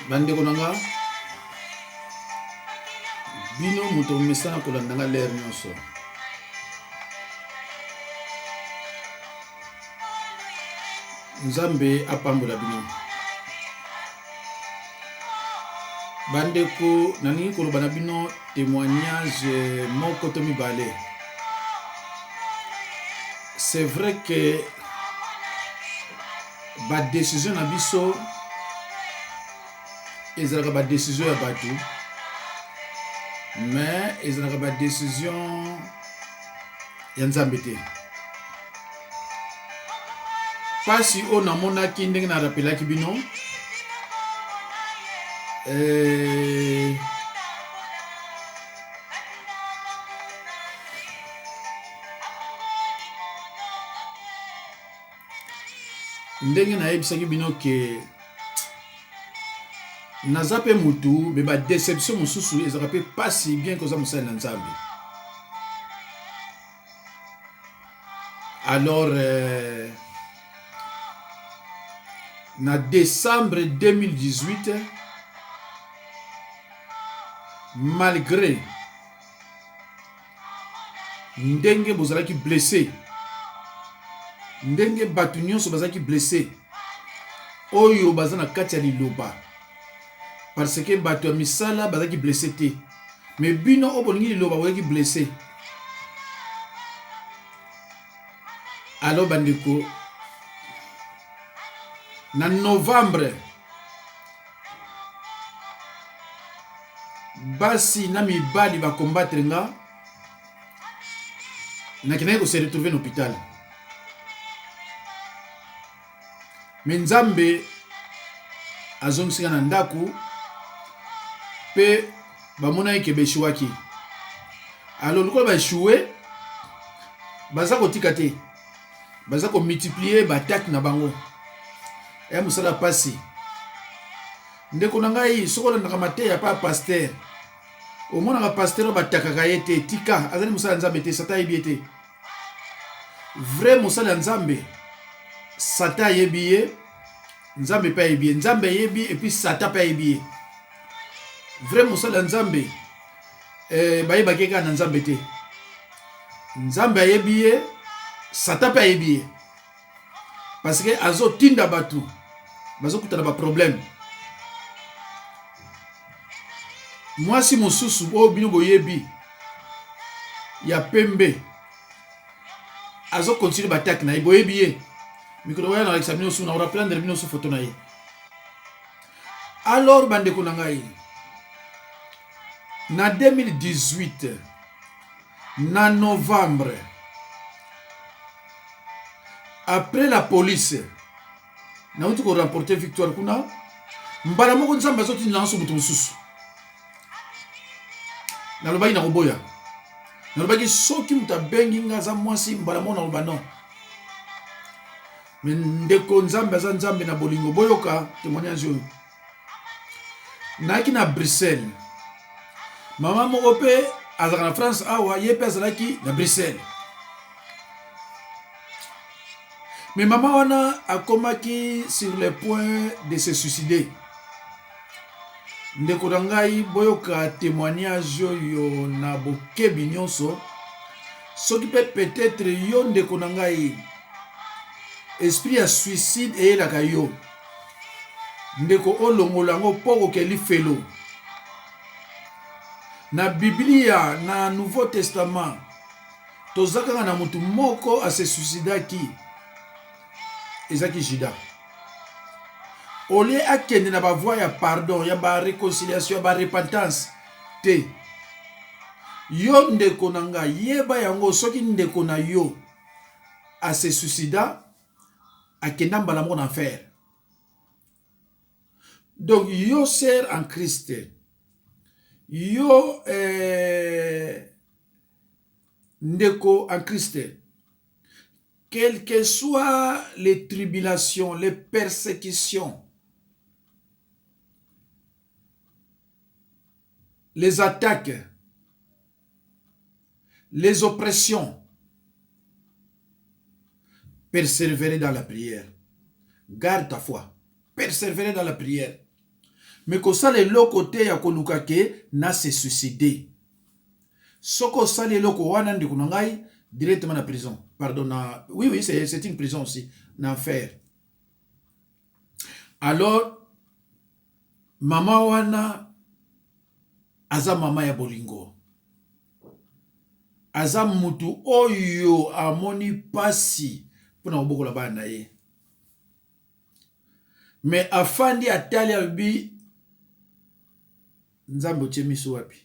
Bande konanga bino muto mesana kolandanga l'air nyonso. Nzambe apambola bino. Bande ko nani koloba na bino témoignage moko to mibale. C'est vrai que ba décision na biso ezalaka ba décision ya bato, mais ezalaka ba décision ya Nzambe te. Pasi o namonaki ndenge na rappelaki bino ndenge nayebisaki bino ke naza mpe mutu me ba déception mosusu ezalaka mpe pasi bien koza mosali na Nzambe. Alors na décembre 2018, malgré ndenge bozalaki blessé, ndenge bato nyonso bazalaki blessé oyo baza na kati ya liloba, parce que bato ya misala bazalaki blessé te, mais bino oyo bolingi liloba bozalaki blessé. Alors bandeko, na novembre basi na mibali ba combattre nga nakendaki ko se retrouver na hôpital. Mais Nzambe azongisika na ndako pe bamona eke beshuwaki. Alors lokola ba échoué baza kotika te, baza ko multiplier ba attaque na bango. Ya musala pasi ndeko na ngai sokola ndakamate ya pa pasteur omonaka pasteur batakaka ye te tika azali musala Nzambe te, sata yebi te. Vrai musala Nzambe sata yebi ye, Nzambe pa yebi, Nzambe yebi et puis sata pa yebi. Vrai musala Nzambe bayebaki kaka na Nzambe te, Nzambe yebi ye, sata pa yebi, parce que azo tinda batu bazokutana ba problème. Mwasi mosusu oyo bino boyebi ya pembe azo continue batak na ye boyebi ye, mikolo ya na examiner sous na rappeler bino sous photo na ye. Alors bandeko na ngai na 2018 na novembre, après la police na uti ko remporter victoire kuna mbala moko Nzambe azoti na nso mutu mosusu na lobaki na koboya, na lobaki soki mutu abengi nga za mwasi mbala moko na loba non. Mais ndeko Nzambe aza Nzambe na bolingo boyoka témoignage oyo. Naki na Bruxelles, mama moko pe azalaka na France awa ye pe azalaki na Bruxelles. Mais maman wana akomaki sur le point de se suicider. Ndeko na ngai boyoka témoignage oyo na bokebi nyonso, soki pe peut-être yo ndeko na ngai esprit ya suicide eyelaka yo, ndeko olongola yango mpo kokeli felo. Na Biblia na Nouveau Testament tozakaka na mutu moko ase suicidaki, ezaki Juda. Ole akende na ba voie ya pardon, ya ba réconciliation, ya ba repentance te. Yo ndeko na nga yeba yango soki ndeko na yo ase suicida akenda mbala moko na enfer. Donc yo sœur en Christ, yo ndeko en Christ, quelles que soient les tribulations, les persécutions, les attaques, les oppressions, persévérer dans la prière. Garde ta foi. Persévérer dans la prière. mais ko sala eloko te ya koluka ke na se suicider. Soko sala eloko wana ndeko na ngai directement na prison. Pardon, oui, c'est une prison aussi, na enfer. Alors, mama wana aza mama ya bolingo. Aza mutu oyo amoni pasi pona obokola bana ye. Mais afandi atali albi nzambe otie miso wapi.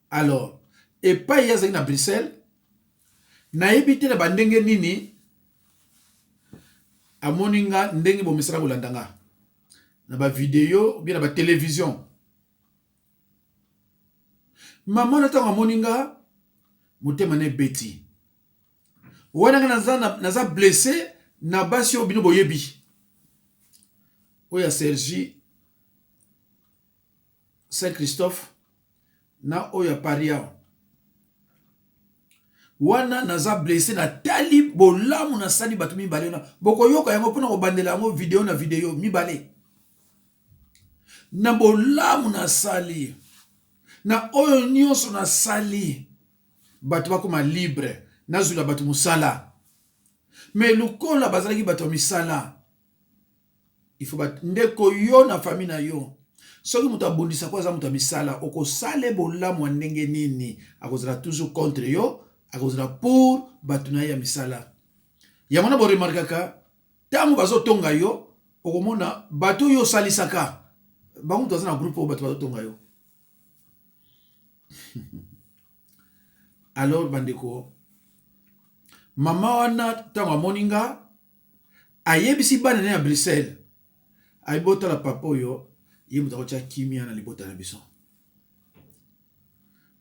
Alors, epai yazaki na Bruxelles, nayebi te na bandenge nini amoni nga ndenge bomesaka kolanda nga na ba video bien na ba télévision. Maman na tango amoni nga motema ne beti. Wana nga naza blessé na basi obino boyebi. Oya Sergi Saint-Christophe na oya Paria. Wana naza blessé na tali bolamu na sali batu mibale na boko yoka yango pona ko bandela yango video na video mibale. Na bolamu na sali na oyo nyonso na sali batu bakoma libre na zula batu musala. Mais lukola bazalaki batu misala. Il faut ndeko yo na famille na yo. Soki muta bondisa kwa za muta misala oko sale bolamu ndenge nini akozala toujours contre yo. Akozala pour batu na ya misala. Yamona bo remarkaka tamu bazo tonga yo okomona batu yo salisaka. Bangu toza na groupe batu bazo tonga yo. Alors bandeko mama wana tango amoninga ayebisi bana na Bruxelles. Aibota la papa yo yemuta kocha kimia na libota na biso.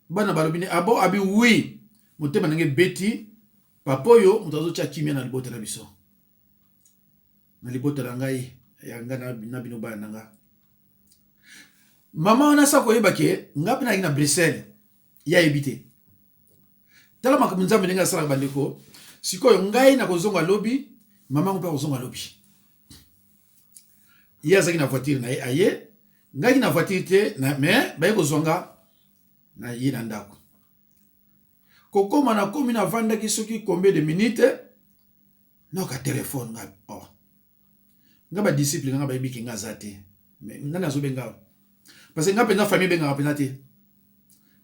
Bana balobine abo abi oui. Motema nange beti papa yo mutazo cha kimia na libota na biso. Na libota na ngai yanga na bino bana nanga. Mama wana sa koyeba ke ngapi na Bruxelles ya ebite. Tala makambo menga sala bandeko sikoyo ngai na kozonga lobi mama mpa kozonga lobi. Ya zaki na voiture na aye ngai na voiture te na mais baye kozonga na ye na ndako. Kokoma na komi na vanda ki soki combien de minutes na ka téléphone nga oh nga ba disciple nga ba yebiki nga zate mais nga na zo benga parce que nga penza famille benga penza te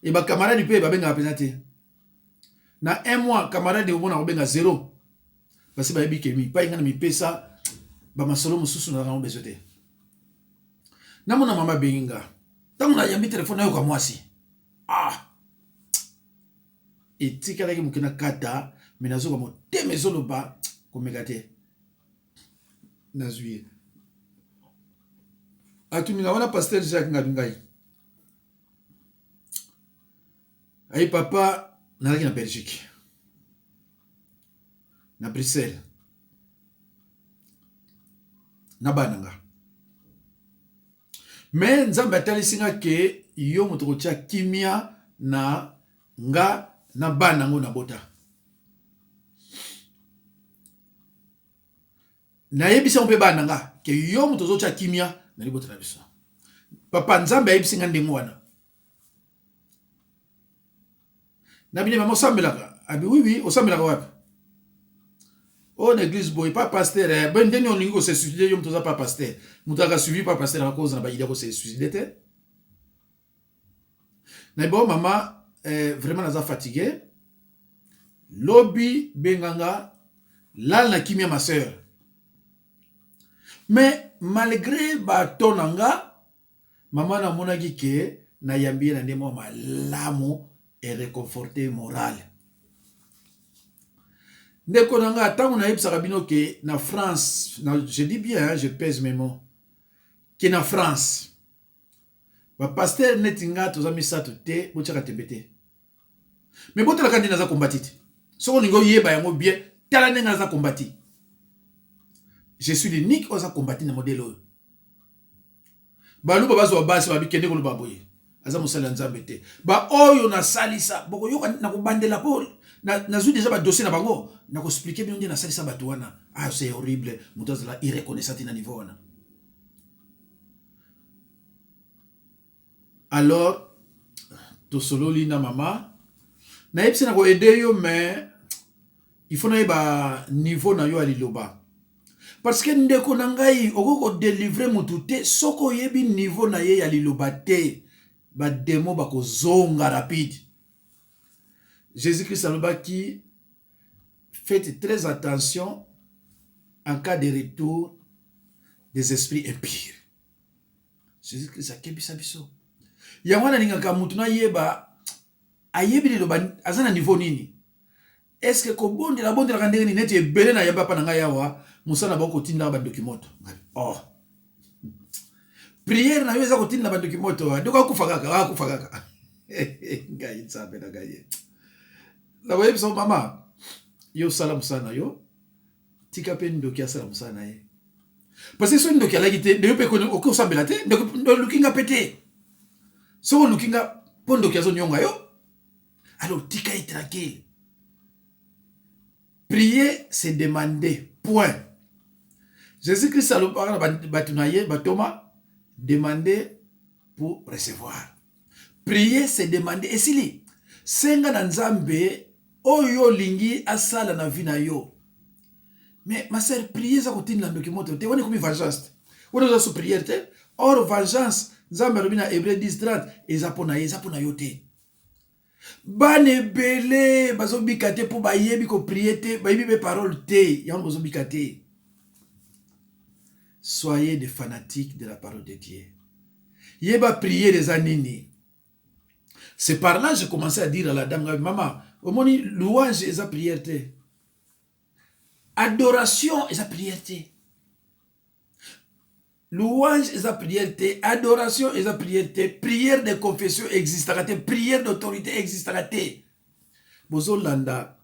e ba camarade pe ba benga penza te na un mois camarade au mona benga 0 parce que ba yebiki mi pa nga na mi pesa ba masolo mususu na nga besote na mona mama benga tangu na yambi téléphone na yo ka mwasi etikala ki mukina kata menazo kwa moteme zoloba komekate nazui atumina wana pasteur Jacques Ngabingai ay papa nalaki na Belgique na Bruxelles na bananga mais nzambe atalisinga ke yo moto kotia kimia na nga na bana ngo na bota. Na yebisa mpe bana nga ke yo muto zo cha kimia na libota na biso. Papa nzambe yebisa nga ndengo wana. Na bine mama sambelaka. Abi oui osambelaka wapi? Oh l'église boy pas pasteur. Ben deni on lingo se suicider yo muto za pas pasteur. Muto ka suivi pas pasteur à cause na ba ida ko se suicider te. Na bo mama vraiment naza fatigué. Lobby benganga lal na kimia ma sœur. Mais malgré ba tonanga maman na monaki ke na yambi na ndemo malamu et réconforté moral. Ndeko nanga tangu na yebisa bino ke na France, je dis bien, hein, je pèse mes mots. Que na France ba pasteur netinga tozami sato te bochaka tebete. Mais botala kandi naza combatiti. Soko ningo yeba yango bien, tala nenga naza combati. Je suis l'unique oza combati na modèle oyo. Balu baba zo basi babi kende ko baboye. Aza musala nzambe te. Ba oyo na salisa, boko yoka na ko bandela po nazwi déjà dossier na bango na ko expliquer bien na salisa bato wana. Ah c'est horrible, muto la irreconnaissant na niveau wana. Alors to sololi na mama na yebisi na ko aider yo, mais il faut na ba niveau na yo aliloba. Parce que ndeko na ngai okoko délivrer mutu te soko yebi niveau na ye aliloba te, ba demo ba ko zonga rapide. Jésus-Christ aloba qui faites très attention en cas de retour des esprits impurs. Jésus-Christ a kebisa biso. Yamwana ningaka mutu na yeba ayebi liloba azana niveau nini? Est-ce que kobonde la kandenge ni neti ebele na yeba pa na ngai yawa musana ba ko tinda ba documento. Oh. Prière na yo eza ko tinda ba documento. Ndoko akufa kaka. Ngai tsabe na ngai. La voyez so mama. Yo salam sana yo. Tika pe ndoki ya salam sana ye. Parce que so ndoki ala gite, de yo pe ko ko sambela te, ndo lookinga pété. So lookinga pondo ki azo nyonga yo. Alors tika est tranquille. Prier, c'est demander. Point. Jésus-Christ a le Batoma, demander pour recevoir. Prier, c'est demander. Et si li, senga na nzambe, oyo lingi asala na vina yo. Mais ma sœur, prier, ça continue dans le document. Tu vois, comme vengeance. On a sous prière. Or, vengeance, nzambe na Hébreu 10:30, et zapona yote. Bane belé bazo bikate pour bayebi ko prier te bayebi be parole te yan bazo bikate. Soyez des fanatiques de la parole de Dieu. Yeba prier les anini. C'est par là que j'ai commencé à dire à la dame, maman, au moni louange et sa prière te. Adoration et sa prière te. Louange et sa prière te, adoration et sa prière te, prière de confession existera te, prière d'autorité existera te. Bozo landa,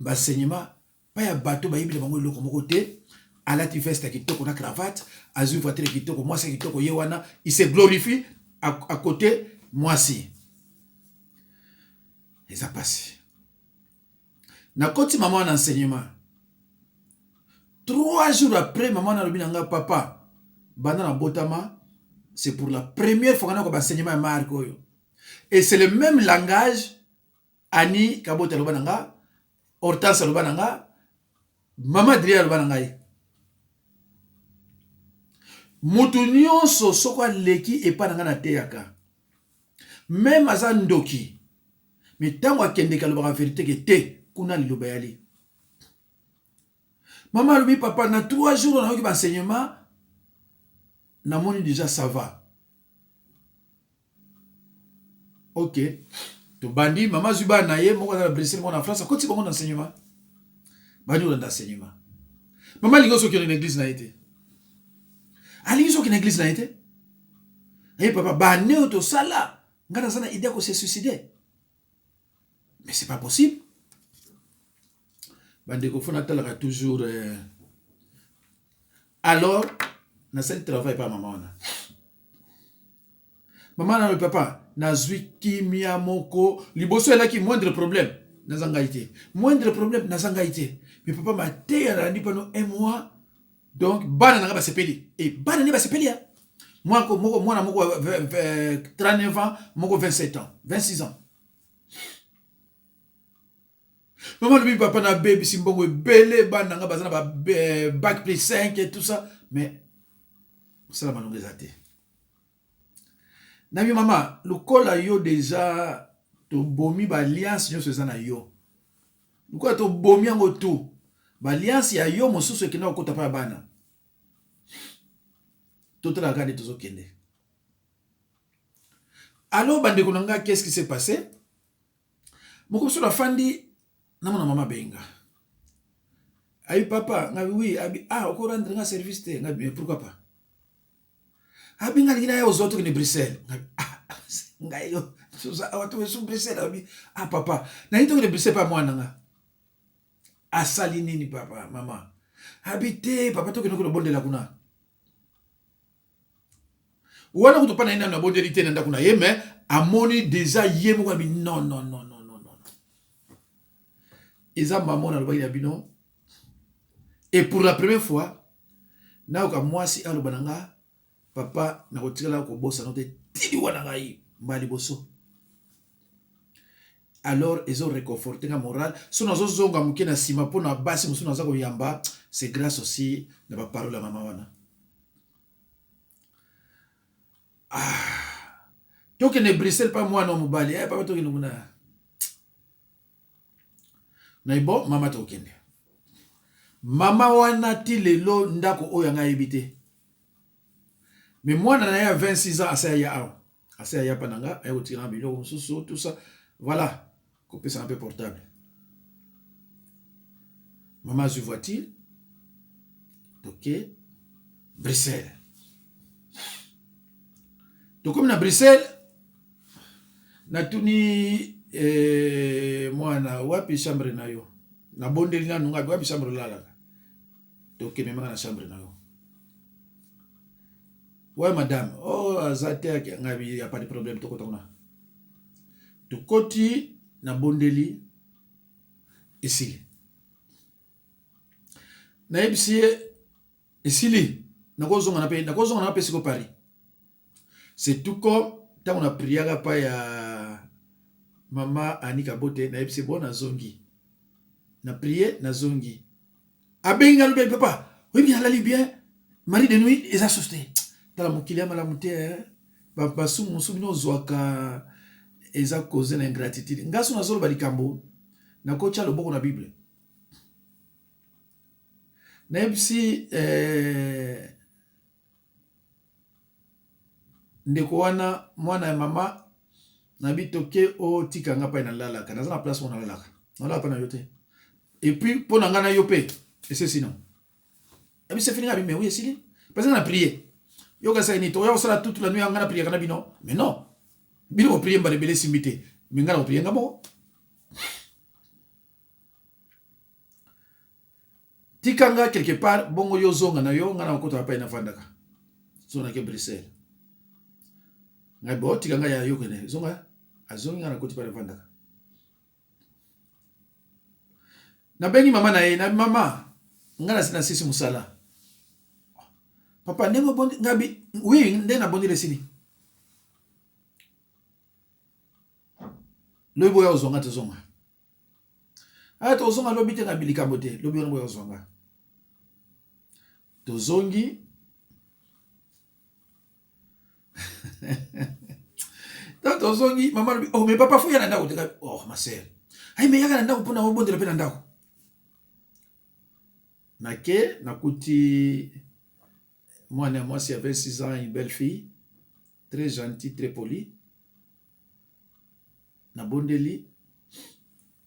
enseignement, pas ya bateau, ba yibile bango loko moko te, alati veste kitoko na cravate, azu voiture kitoko, moi c'est kitoko yewana, il se glorifie à côté, moi si. Et ça passe. Na koti maman en enseignement. 3 jours après, maman na lobinanga papa. Bandana Botama, c'est pour la première fois qu'on a enseignement à Marco. Et c'est le même langage. Annie Kabota Lobananga, Hortense Lobananga, Mama Dria Lobananga. Moutounion so sokwa leki et pas na teyaka. Même Azandoki. Mais tant qu'on kende kalobara vérité que te kuna lilobayali. Maman lui papa na 3 jours on a eu enseignement. Namoni déjà ça va. Ok. To bandi maman zuba naye moko na Bruxelles mon en France côté bon enseignement. Bandi on enseignement. Maman lingo so ki na église na été. Ali so ki na église na été. Eh papa ba ne to sala ngana sana idée ko se suicider. Mais c'est pas possible. Bandi ko fona talaka toujours alors na sali travail pas maman na. Maman na le papa na zui kimia moko liboso là qui moindre problème na zangaité. Moindre problème na zangaité. Mais papa m'a té a dit pendant 1 mois. Donc bana na ba sepeli. Et bana ni ba sepeli hein. Moi na moko 39 ans, moko 27 ans, 26 ans. Maman lui papa na baby simbongo belé bana nga bazana ba bac plus 5 et tout ça mais ça la malongue zate. Na mi mama, le kola yo déjà to bomi ba alliance nyo sezana yo. Le kola to bomi yango tout. Ba alliance ya yo mosusu ekena okota pa bana. Toto la gade tozo kende. Alors bande konanga qu'est-ce qui s'est passé? Moko so la fandi na mona mama benga. Ayi papa, ngabi oui, abi oko rendre nga service te, ngabi pourquoi pas? Abi ngali na yo zoto ni Bruxelles. Ngai yo watu wesu Bruxelles abi papa. Na ito ni Bruxelles pa mwana nga. Asali nini papa, mama. Abi te papa to kinoko bonde la kuna. Wana kutopa na ina na bonde lite na ndakuna ye mais amoni déjà ye mo abi non. eza maman na lobaki na bino. Et pour la première fois, naoka mwasi aloba nanga papa na kotikala ko bossa note tidi wana ngai mbali boso. Alors ils ont réconforté la morale. Si nous avons muke na sima po na basi musu na zako yamba, c'est grâce aussi na ba parole la maman wana. Ah. Donc ne Bruxelles pas moi non mobali, papa to kino muna. Na ibo mama to kende. Mama wana ti lelo ndako oyo nga yebite. Mais moi na ya 26 ans asa ya pananga ayo tira bilo mususu tout ça. Voilà. Couper ça un peu portable. Maman je voiture. Ok. Bruxelles. Donc comme na Bruxelles, na tuni moi na wapi chambre na yo. Na bondeli na nunga wapi chambre la. Donc même na chambre na yo. Ouais madame. Oh azate ngabi y a pas de problème to kotona. To koti na bondeli esili. Na ebisi esili nakozonga na pe siko Paris. C'est tout comme tant on a prié pa ya mama Anika Bote na ebisi bona zongi. Na prié na zongi. Abenga le papa. Oui bien la bien. Marie de nuit eza sosté. Tala mokili mala muté ba sumu no zwaka eza cause na ingratitude. Ngaso na zolo balikambo na kocha loboko na Bible. Na ebisi ndeko wana mwana ya mama na bitoke o tikanga pa na lalaka. Na za na place mona lalaka. Na la pa na yote. Et puis pour na ngana yope et c'est sinon. Ebisi c'est fini abi mais oui esili. Parce que na prier. Yoga sa ni to ya osala toute la nuit ngana prier kana bino. Mais non. Bino ko prier mbale bele simbité. Mais ngana ko prier ngamo. Tikanga quelque part bongo yo zonga na yo ngana ko to pa ina fandaka. Zona ke Bruxelles. Ngai bo tikanga ya yo kene zonga azonga ngana ko ti pa fandaka. Na bengi mama na ye na mama ngana sina sisi musala. Papa ndemo bondi ngabi oui ndena bondi lesini. Lobo ya ozonga te zonga. Ata ozonga lobi te ngabili kabote, lobi ya ozonga. Tozongi. Tant tozongi maman lobi oh mais papa fouya na ndako te oh ma sœur. Ai mais yaka na ndako pona obondela pe na ndako. Nake nakuti moi c'est avait 6 ans une belle fille très gentille très polie. Na bondeli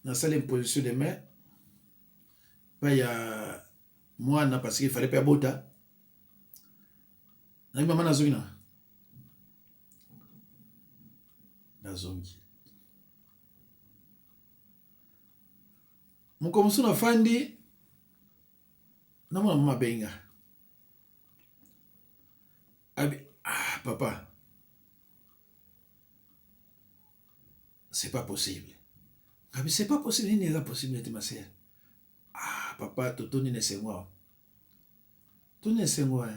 na salle imposition de main pas ya moi na parce qu'il fallait pas bota na maman na zongi na zongi mko msuna fandi na mama benga abi papa c'est pas possible. Kabi c'est pas possible, il n'est pas possible ma sœur. Ah papa totoni ne c'est moi. Toni ne c'est moi.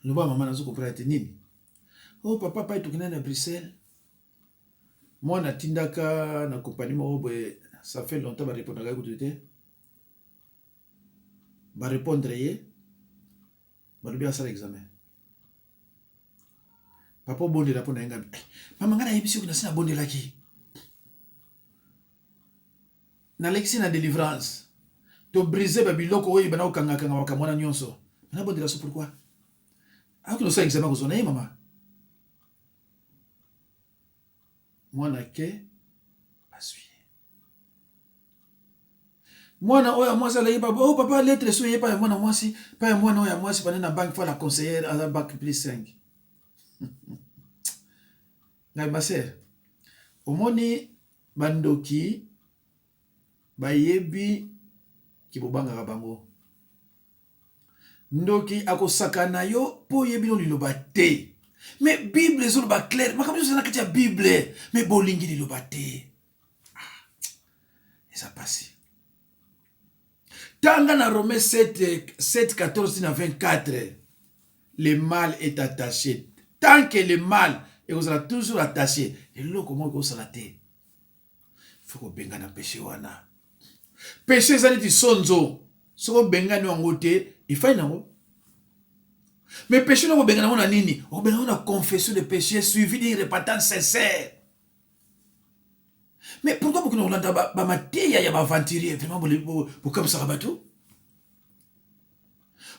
Le ba maman nazo comprendre nini. Oh papa pa tukina na Bruxelles. Moi na tindaka na compagnie mo ça fait longtemps ba répondre ga kuté. Ba répondre yé. Ba bien ça l'examen. Papa bonde la pona ngabi. Mama ngana yebisi kuna sina bonde laki. Na lexi na délivrance. To briser babiloko oyi bana okanga kanga wakamwana nyonso. Na bonde la so pourquoi? Ako no sa examen ko zona mama. Mwana ke pasui. Mwana oya mwasi la yeba oh papa lettre so yeba mwana mwasi pa mwana oya mwasi pa na banque fa la conseillère à la bac plus 5. Ngai ma sœur omoni bandoki bayebi kibobanga bango ndoki akosakana yo po yebi no liloba te mais bible ezolo ba clair makambo sana kati ya bible mais bolingi liloba te ça passe. Tant dans Romains 7, 14 à 24, le mal est attaché. Tant que le mal est toujours attaché, et là, comment vous la terre? Il faut que benga na péché wana. Péché, ça dit sonzo. Si vous benga na ngote, il faut y mais péché, vous benga na nini? Vous benga na confession de péché suivi d'une repentance sincère. Mais pourquoi vous ne l'entendez pas? Il y a des aventuriers, vraiment, pour comme ça, bateau.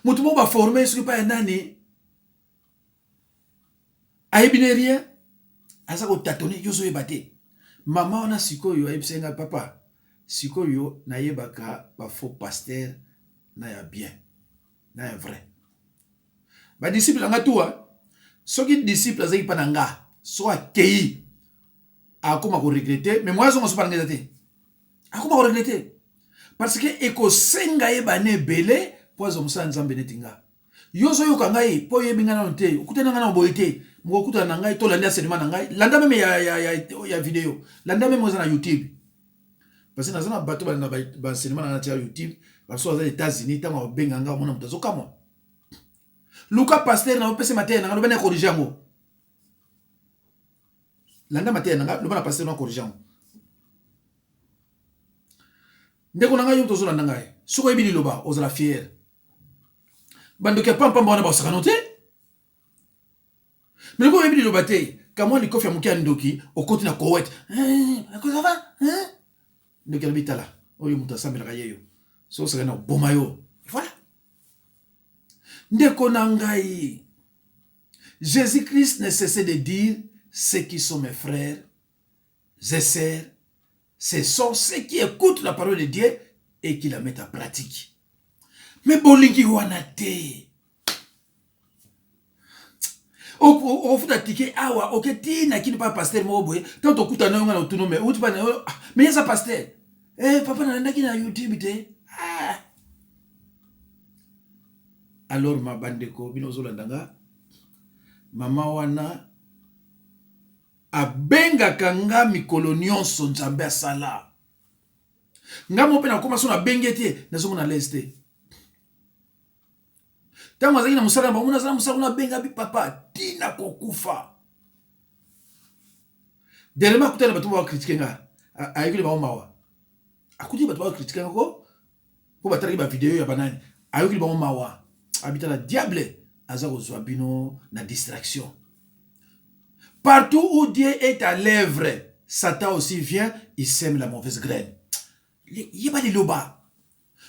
Tout le monde va former, ce n'est pas un année. Aïbine rien. Asa ko tatone, yo so yebate. Maman, on a siko yo, aïbsenga papa. Siko yo, na yebaka, ba faux pasteur, na ya bien. Na ya vrai. Ba disciple nga toi, so ki disciple azaki pananga, so a kei. Akoma ko regretter, mais moi, je ne suis pas regretté. Akoma ko regretter. Parce que eko senga yebane belé, pour ça nzambe netinga. Yo so yo kangai, po yebinga na nte, okutana nga na boyete. Mokuta na ngai to landa sedima na ngai landa même ya vidéo landa même na YouTube parce que na bato ba sedima na YouTube parce que aux États-Unis tant on benga nga mona mutazo kama Luka pasteur na opese matin na lobana corriger ngo landa matin na lobana pasteur na corriger ngo ndeko na ngai yo tozo landa ngai soko ebili loba ozala fier bando ke pam bona ba sakanote. Mais quand on est le bâté, quand moi les coffres à ndoki, au côté de la Koweït, quoi ça va? Donc il habite là. Oh, il monte ensemble la yo. So c'est un bon maillot. Voilà. Ndeko nangai. Jésus-Christ ne cessait de dire ceux qui sont mes frères, et sœurs, ce sont ceux qui écoutent la parole de Dieu et qui la mettent en pratique. Mais bolingi wanate. Au fout d'attiquer, ah, ok, tina qui n'est pas pasteur, moi, boy, tant au coup d'un homme à l'autonome, ou tu vas, mais il y a ça pasteur. Eh, papa, n'a qui n'a YouTube, ah. Alors, ma bande de co, binozo landanga, maman wana, a benga kanga mikolonion son jambé sala. Nga mo pena koma son a bengete, na zo na leste. Tango azaki na musala ba muna musala na benga bi papa tina kokufa. Delema kutana batu ba critiquer nga. Ayikuli ba mawa. Akuti batu ba critiquer nga ko po bataki ba vidéo ya banani. Ayikuli ba mawa. Habita la diable azako zwabino na distraction. Partout où Dieu est à l'œuvre, Satan aussi vient, il sème la mauvaise graine. Yeba li loba.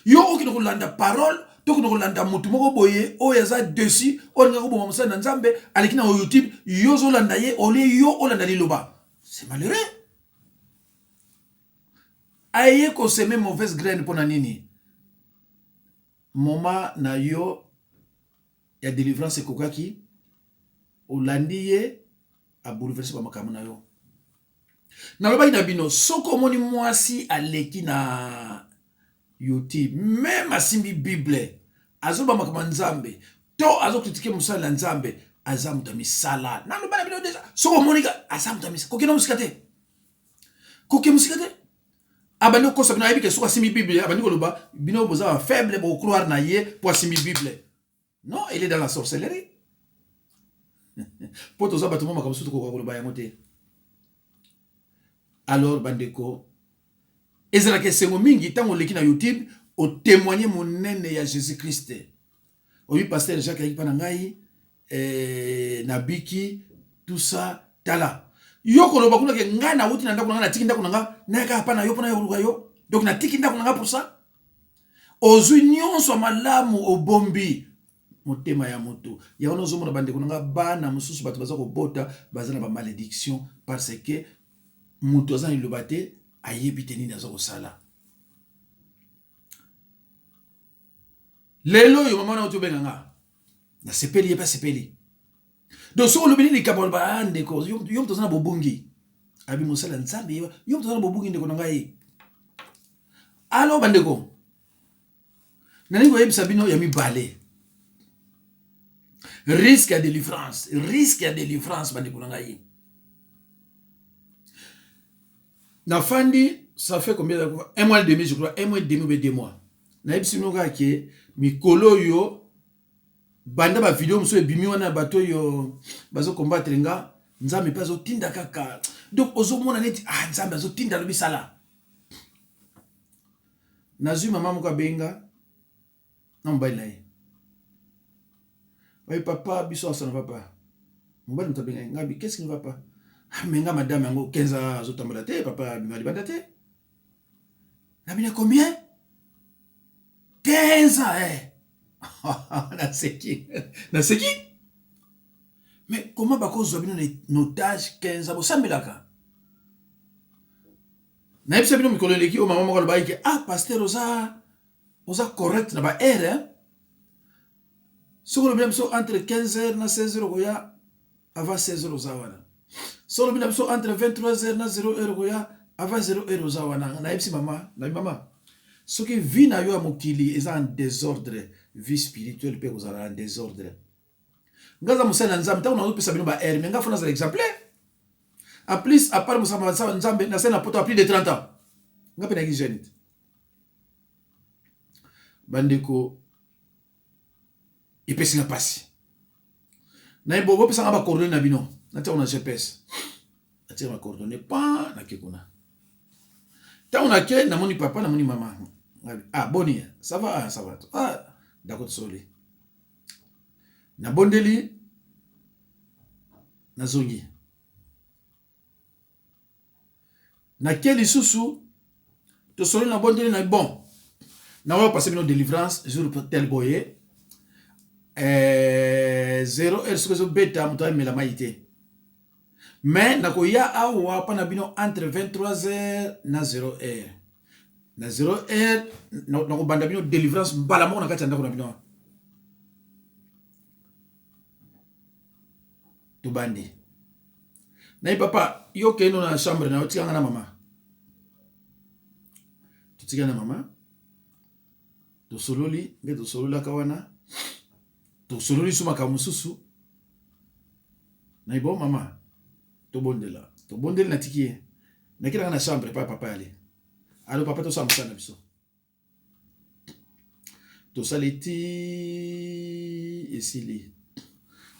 Yo okino kolanda parole donc nous landa mutu moko boye o yaza dessus on nga ko bo msa na nzambe aleki na YouTube yo zo landa ye ole yo olanda liloba. C'est malheureux. Aye ko seme mauvaise graine pona nini. Moma na yo ya délivrance kokaki olandi ye a bouleverser ba makambo na yo. Na loba ina bino soko moni mwasi aleki na YouTube même asimbi Bible azoba makama nzambe to azo critiquer musala nzambe azamuta misala nano bana bino deja soko monika azamuta misala kokino musikate koke musikate abano ko sabina yebike soko asimbi Bible abani ko loba bino boza faible bo croire na ye pour asimbi Bible non il est dans la sorcellerie pour toza batuma makama sutu ko loba ya mote alors bandeko ezala ke sengo mingi tango leki na YouTube o témoigner monene ya Jésus-Christ. Oui pasteur Jacques Ayik panangai nabiki tout ça tala. Yo ko loba kuna ke nga na wuti na ndako na tiki ndako nga na ka hapana yo pona yo yo. Donc na tiki ndako nga pour ça. Ozwi nyonso malamu obombi motema ya moto. Ya ono zomo na bande kuna bana mususu bato baza ko bota bazana ba malédiction parce que moto za ilobate ayebite nini azo kosala. Lelo yo mama na otobenga nga. Na sepeli pas sepeli. Donc so lobeli ni kabol ba ande ko yo mto sana bobungi. Abi mosala nzambe yo mto sana bobungi ndeko ngai. Alo bandeko. Nani ko yebisa bino ya mibale. Risque à délivrance bandeko ngai. Na fandi ça fait combien de un mois et demi, je crois, un mois et demi ou 2 mois. Naïbsi noka ke mikolo yo banda ba vidéo mso ebimi wana bato yo bazo combattre nga nzambe pa zo tinda kaka. Donc ozo mona neti nzambe zo tinda lo bisala. Nazui maman moko benga na mobali na ye. Oui papa biso ça ne va pas. Mobali mto benga ngabi qu'est-ce qui ne va pas? Mais nga madame yango 15 ans zo tambola te papa bimali banda te. Na bina combien? 15 ans, c'est qui? Mais comment bako zobino notage 15 ans? Bo sambelaka. Na yebisa bino mikolo leki o mama moko loba ke pasteur oza correct na ba heure. Soko bino so entre 15h na 16h koya avant 16h oza wana. Soko bino so entre 23h na 0h koya avant 0h oza wana. Na yebisi mama, na mama. Ce qui vit na yo mokili est en désordre, vie spirituelle peut vous en désordre. Ngaza musana nzambe ta unazo pesa bino ba air, mais nga fona za exemplaire. En plus à part musama nzambe na sena poto a plus de 30 ans. Nga pena ki jeune. Bandeko ipesi nga pasi. Na ibo pesa nga ba coordonnées na bino. Na ta una GPS. Na ta ma coordonnées pa na kekuna. Ta una ke na moni papa na moni maman. Boni, ça va, ça va. D'accord, soli. Na bondeli, na zongi. Na keli susu, to soli na bondeli na bon. Na va passer une délivrance, jour tel boye. 0 ce que je bêta, mutai me la maïté. Mais na ko ya awa pa na bino entre 23h na 0h. Na 0h na ko banda bino délivrance mbala mo na kati ndako na bino. To bandi. Na papa yo ke no na chambre na otika na mama. Tu tika na mama. To sololi, nge to solola kawana. To sololi suma kamususu. Na ibo mama. To bondela. To bondela na tiki. Na kila na chambre papa ali. Alors papa to sama sana biso. To saliti esili.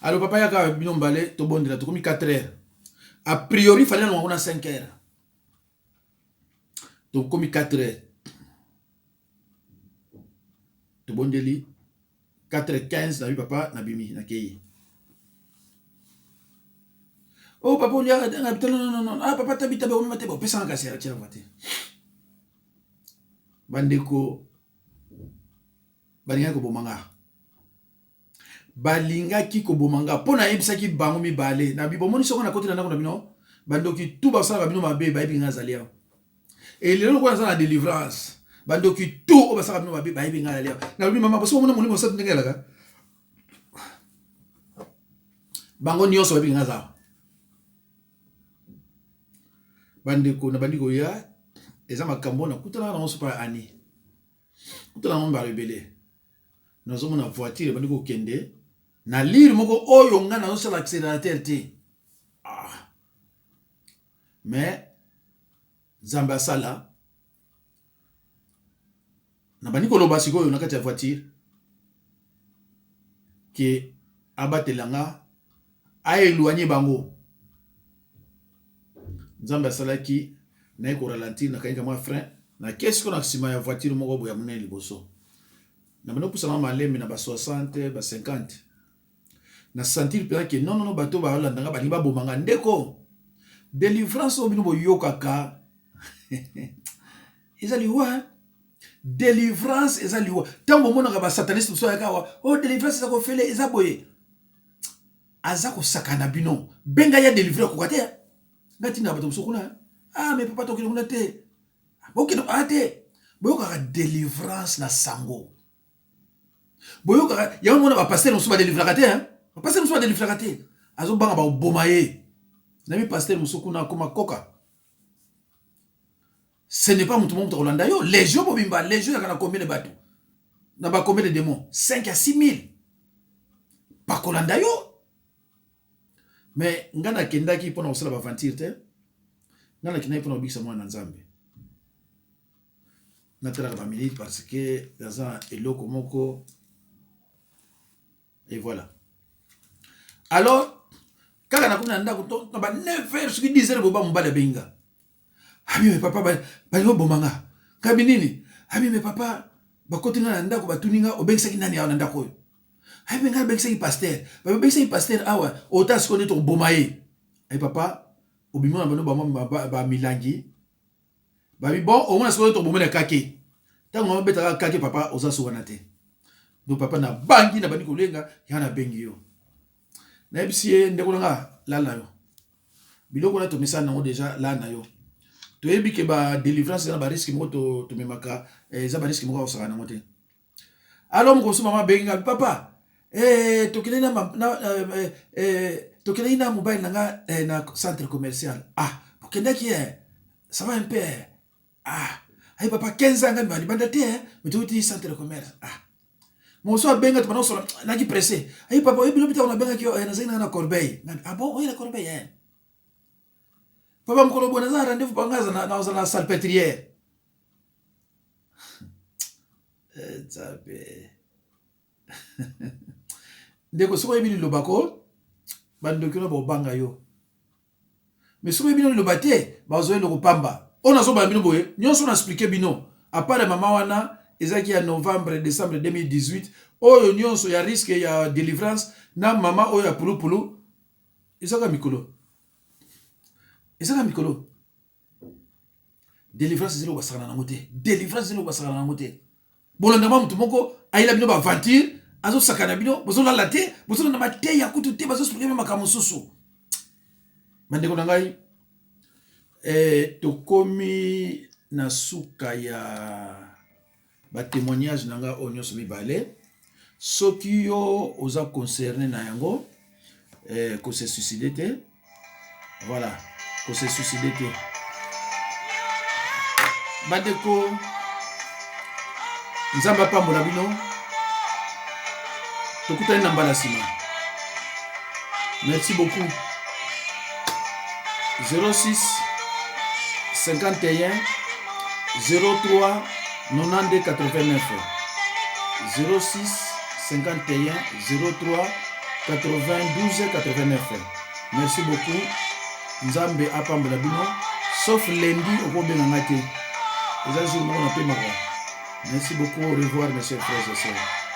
Alors papa yaka bino mbale to bondela to komi 4h. A priori fallait no ngona 5h. To komi 4h. To bondeli 4h15 na bi papa na bimi na kei. Oh papa on y a non. Papa tabita be on mate bo pesa nga sera tira voiture. Bandeko balinga ko bomanga balingaki ko bomanga pona yebisaki bango mibale na bibomoni soko na kotela ndako na bino bandoki tout basala bino mabe ba yebinga zalia et lelo ko na délivrance bandoki tout basala bino mabe ba yebinga zalia na bi mama boso mona molimo sa ndengela ka bango nyonso ba yebinga za bandeko na bandiko ya eza makambo na kutana na moso pa ani kutana na mba rebele na zomo na voiture bandiko kende na lire moko oyo nga na so l'accélérateur te mais zamba sala na bandiko loba siko yo na kati ya voiture ke abatelanga a éloigner bango zamba sala ki na ko ralentir na kayika moi frein na qu'est-ce qu'on a sima ya voiture moko boya mona liboso na bano pousa na malembe na ba 60 ba 50 na sentir peut que non bato ba holanda nga ba liba bomanga ndeko délivrance obino boyo kaka ezali wa délivrance ezali wa tango mona ka ba sataniste so yaka wa délivrance za ko fele ezaboye azako sakana bino benga ya délivrer ko kate ngati na bato sokuna mais papa to kilo te ok no ate boyoka délivrance na sango boyoka ya mona ba pasteur no so ba délivrer te ba pasteur no so ba délivrer te azo banga ba bomaye na mi pasteur musukuna koma koka ce n'est pas mutu mo Rolanda yo les jours bobimba les jours yakana combien de bateaux na ba combien de démons 5 à 6 000 pa kolanda yo mais ngana kendaki pona osala ba aventure te ngana kinai pona obikisa mwana nzambe natalaka ba minute parce que naza eloko moko et voilà. Alors kaka nakuna ndako to ba 9h soki 10h boba mobala benga. Ami me papa ba yo bomanga. Kabi nini? Ami me papa ba kotinga na ndako batuninga obengisaki nani awa na ndako oyo. Ami nga bengisaki pasteur. Ba bengisaki pasteur awa ota sikondi to bomaye. Ai papa obimona bano ba milangi. Ba bi bon au moins sikondi to bomona kake. Tango on betaka kake papa oza sowana te. Donc papa na bangi na bani kolenga yana bengi yo. Na ebisi ndeko nga la na yo. Biloko na to misa nango déjà la na yo. To yebi ke ba délivrance na ba risque moto to memaka za ba risque moko osaka nango te. Alors mon koso mama benga papa to kelena to kelena mobile nanga na centre commercial. Ah, pokenda ki ça va un peu. Ah, ay papa 15 ans ngani banda te mais to uti centre commerce. Ah. Mon soir benga tu so na ki pressé. Ay papa oyebi lobita on benga ki na zina na Corbeil. Ah bon, oui la Corbeil Papa mkolo bona za rendez-vous bangaza na salpêtrière. Tsabe. Ndeko soko yebi lobako bandokino ba banga yo. Mais soko yebi lobate ba zo lo pamba. On a so ba bino boye, nyonso na expliquer bino. À part mama wana ezaki ya novembre décembre 2018, oyo nyonso ya risque ya délivrance na mama oyo ya pulu ezaka mikolo. Ezaka mikolo. Délivrance zelo basana na ngote. Délivrance zelo basana na ngote. Bolondama mutu moko ayila bino ba aventure, azo sakana bino, bozo la latte, bozo na mate ya kutu te bazo expliquer makamu susu. Mandeko na ngai tokomi na suka ya ba témoignage nanga onyo so mibale. Soki yo oza concerné na yango ko se suicider te. Voilà. Ko se suicider te. Badeko nzamba pambola bino tokutani na mbala sima. Merci beaucoup. 06 51 03 92 89 06 51 03 92 89. Merci beaucoup. Nzambe apambola bino sauf lundi okobenga ngate. Merci beaucoup, au revoir mes chers frères et sœurs.